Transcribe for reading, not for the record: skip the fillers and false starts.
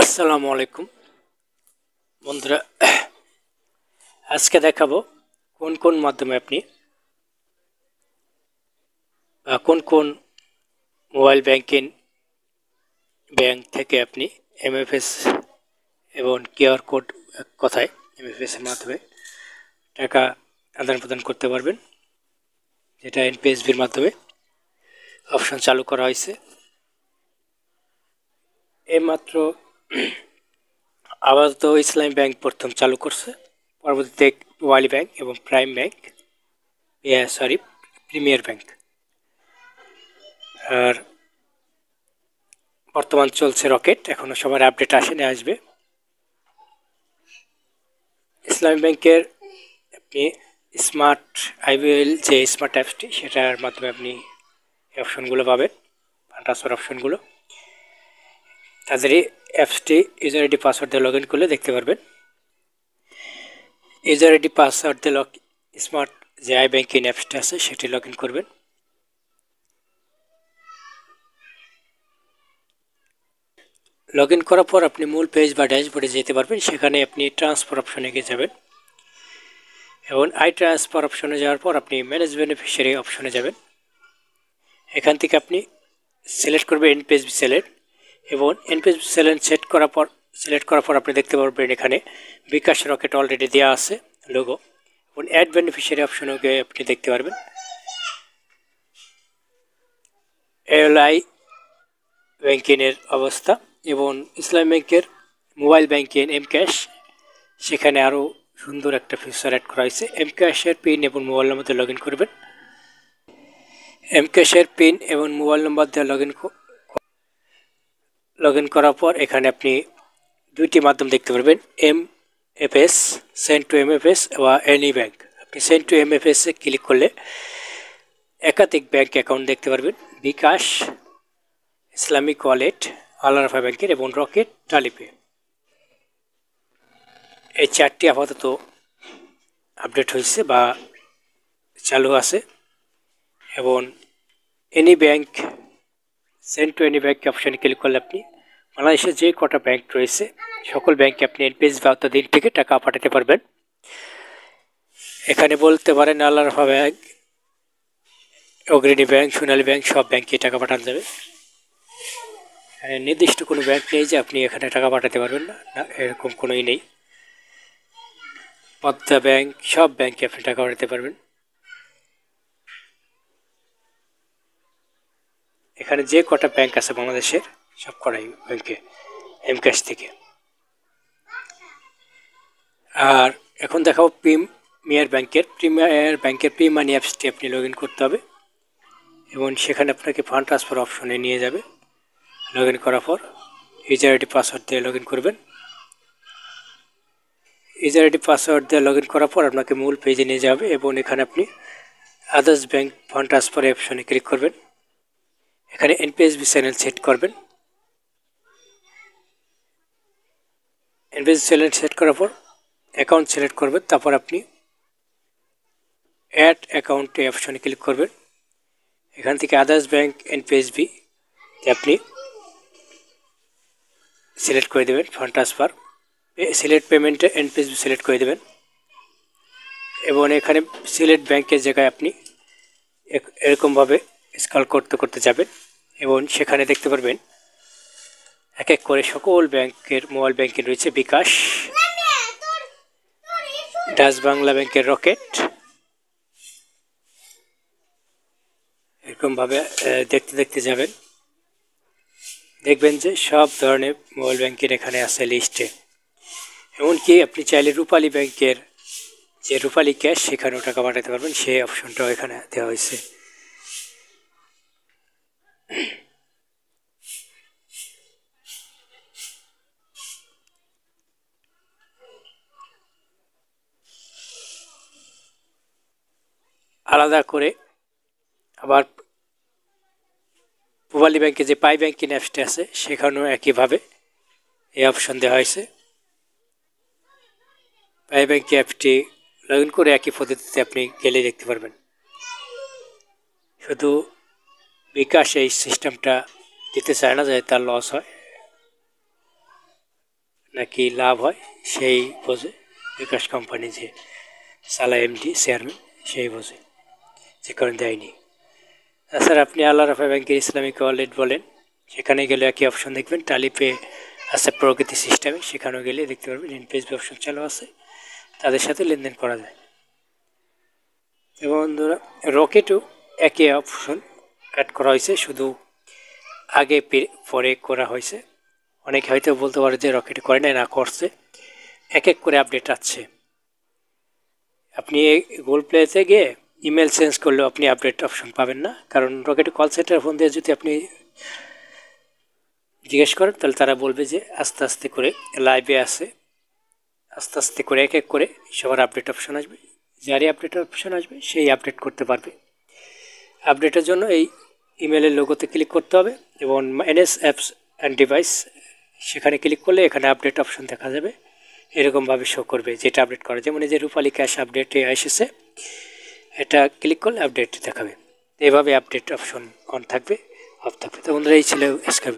আসসালামু আলাইকুম বন্ধুরা। আজকে দেখাবো কোন কোন মাধ্যমে আপনি কোন কোন মোবাইল ব্যাংক থেকে আপনি এমএফএস এবং কিউআর কোড, কথায় এমএফএস এর মাধ্যমে টাকা আদান প্রদান করতে পারবেন, যেটা এনপিএসবির মাধ্যমে অপশন চালু করা হয়েছে। এইমাত্র আপাতত ইসলামী ব্যাংক প্রথম চালু করছে, পরবর্তীতে ওয়ালি ব্যাংক এবং প্রিমিয়ার ব্যাংক। আর বর্তমান চলছে রকেট, এখনো সবার আপডেট আসেনি, আসবে। ইসলামী ব্যাংকের আপনি স্মার্ট আইবিএল যে স্মার্ট অ্যাপসটি, সেটার মাধ্যমে আপনি এই অপশনগুলো পাবেন, ট্রান্সফার অপশনগুলো। তাদের এই অ্যাপসটি ইউজার আইডি পাসওয়ার্ড দিয়ে লগ ইন করলে দেখতে পারবেন। ইউজার আইডি পাসওয়ার্ড দিয়ে স্মার্ট যে আই ব্যাংকিং অ্যাপসটা আছে সেটি লগ ইন করবেন। লগ ইন করার পর আপনি মূল পেজ বা ড্যাশবোর্ডে যেতে পারবেন। সেখানে আপনি ট্রান্সফার অপশনে গিয়ে যাবেন এবং আই ট্রান্সফার অপশনে যাওয়ার পর আপনি ম্যানেজ বেনিফিশিয়ারি অপশনে যাবেন। এখান থেকে আপনি সিলেক্ট করবেন এনপিএসবি সিলেক্ট, এবং এনপিএসবি সিলেক্ট করার পর আপনি দেখতে পারবেন এখানে বিকাশ রকেট অলরেডি দেওয়া আছে লোগো, এবং অ্যাড বেনিফিশিয়ারি অপশনে গিয়ে আপনি দেখতে পারবেন এএলআই ব্যাংকিংয়ের অবস্থা এবং ইসলাম ব্যাংকের মোবাইল ব্যাংকিং এম ক্যাশ। সেখানে আরও সুন্দর একটা ফিচার অ্যাড করা হয়েছে। এম ক্যাশের পিন এবং মোবাইল নম্বর দিয়ে লগ ইন করবেন। এম ক্যাশের পিন এবং মোবাইল নম্বর দিয়ে লগ ইন করার পর এখানে আপনি দুইটি মাধ্যম দেখতে পারবেন, এমএফএস, সেন্ড টু এমএফএস বা এনি ব্যাংক। আপনি send to MFS A click করলে একাধিক ব্যাংক অ্যাকাউন্ট দেখতে পারবেন, বিকাশ, ইসলামিক ওয়ালেট, আল রাফা ব্যাংকের এবং রকেট টালিপে। এই চারটি আপাতত আপডেট হয়েছে বা চালু আছে। এবং any bank, send to any bank অপশানে ক্লিক করলে আপনি বাংলাদেশে যে কটা ব্যাংক রয়েছে সকল ব্যাংকে আপনি এনপিএসবি আওতাধীন থেকে টাকা পাঠাতে পারবেন। এখানে বলতে পারেন আল রাফা ব্যাংক, অগ্রণী ব্যাংক, সোনালী ব্যাংক, সব ব্যাংকে টাকা পাঠানো যাবে। নির্দিষ্ট কোনো ব্যাংক নেই যে আপনি এখানে টাকা পাঠাতে পারবেন না, এরকম কোনোই নেই। পদ্মা ব্যাংক, সব ব্যাংকে আপনি টাকা পাঠাতে পারবেন। এখানে যে কটা ব্যাংক আছে বাংলাদেশের সব কটাই ব্যাংকে এম ক্যাশ থেকে। আর এখন দেখাবো প্রিমিয়ার ব্যাংকের প্রি মানি অ্যাপসটি আপনি লগ ইন করতে হবে এবং সেখানে আপনাকে ফান্ড ট্রান্সফার অপশনে নিয়ে যাবে। লগ ইন করার পর ইউজার আইডি পাসওয়ার্ড দিয়ে লগ ইন করবেন। ইউজার আইডি পাসওয়ার্ড দিয়ে লগ ইন করার পর আপনাকে মূল পেজে নিয়ে যাবে এবং এখানে আপনি আদার্স ব্যাংক ফান্ড ট্রান্সফার অপশনে ক্লিক করবেন। এখানে এনপিএসবি চ্যানেল সেট করবেন। এনপিএসবি চ্যানেল সেট করার পর অ্যাকাউন্ট সিলেক্ট করবেন, তারপর আপনি অ্যাড অ্যাকাউন্টে অপশনে ক্লিক করবেন। এখান থেকে আদার্স ব্যাংক এনপিএসবি আপনি সিলেক্ট করে দেবেন, ফান্ড ট্রান্সফার সিলেক্ট পেমেন্টে এনপিএসবি সিলেক্ট করে দেবেন এবং এখানে সিলেক্ট ব্যাংকের জায়গায় আপনি এরকমভাবে স্ক্রল করতে করতে যাবেন এবং সেখানে দেখতে পারবেন এক এক করে সকল ব্যাংকের মোবাইল ব্যাংকে রয়েছে বিকাশ, ডাচ বাংলা ব্যাংকের রকেট। এরকমভাবে দেখতে দেখতে যাবেন, দেখবেন যে সব ধরনের মোবাইল ব্যাংকের এখানে আছে লিস্টে। এমনকি আপনি চাইলে রূপালী ব্যাংকের যে রূপালী ক্যাশ সেখানেও টাকা পাঠাতে পারবেন, সেই অপশনটাও এখানে দেওয়া হয়েছে। আলাদা করে আবার রূপালী ব্যাংকে যে পাই ব্যাংকিং অ্যাপসটি আছে সেখানেও একইভাবে এই অপশন দেওয়া হয়েছে। পাই ব্যাংকিং অ্যাপটি লগ ইন করে একই পদ্ধতিতে আপনি গেলে দেখতে পারবেন। শুধু বিকাশ এই সিস্টেমটা দিতে চায় না, যাতে তার লস হয়। নাকি লাভ হয় সেই বোঝে, বিকাশ কোম্পানি যে চালায় এমডি চেয়ারম্যান সেই বোঝে, যে কারণে দেয়নি। তাছাড়া আপনি আল আরাফা ব্যাংকের ইসলামিক ওয়ালেট বলেন, সেখানে গেলে একই অপশন দেখবেন। টালিপে আছে প্রগতি সিস্টেমে, সেখানেও গেলে দেখতে পারবেন এনপিএসবি অপশন চালু আছে, তাদের সাথে লেনদেন করা যায়। এবং বন্ধুরা রকেটও একই অপশন অ্যাড করা হয়েছে, শুধু আগে পরে করা হয়েছে। অনেকে হয়তো বলতে পারে যে রকেটে করে না করছে, এক এক করে আপডেট আসছে। আপনি গুগল প্লেতে গিয়ে ইমেল চেঞ্জ করলেও আপনি আপডেট অপশন পাবেন না, কারণ রকেটে কল সেন্টার ফোন দিয়ে যদি আপনি জিজ্ঞেস করেন তাহলে তারা বলবে যে আস্তে আস্তে করে লাইভে আসে, আস্তে আস্তে করে এক এক করে সবার আপডেট অপশন আসবে, যারই আপডেট অপশন আসবে সেই আপডেট করতে পারবে। আপডেটের জন্য এই ইমেলের লোগোতে ক্লিক করতে হবে এবং ম্যানেজ অ্যাপস অ্যান্ড ডিভাইস, সেখানে ক্লিক করলে এখানে আপডেট অপশন দেখা যাবে, এরকমভাবে শো করবে যেটা আপডেট করা। যেমন এই যে রূপালী ক্যাশ আপডেটে এসেছে, এটা ক্লিক করলে আপডেট দেখাবে। এভাবে আপডেট অপশন অন থাকবে, অফ থাকবে। তো বন্ধুরা এই ছিল আজকের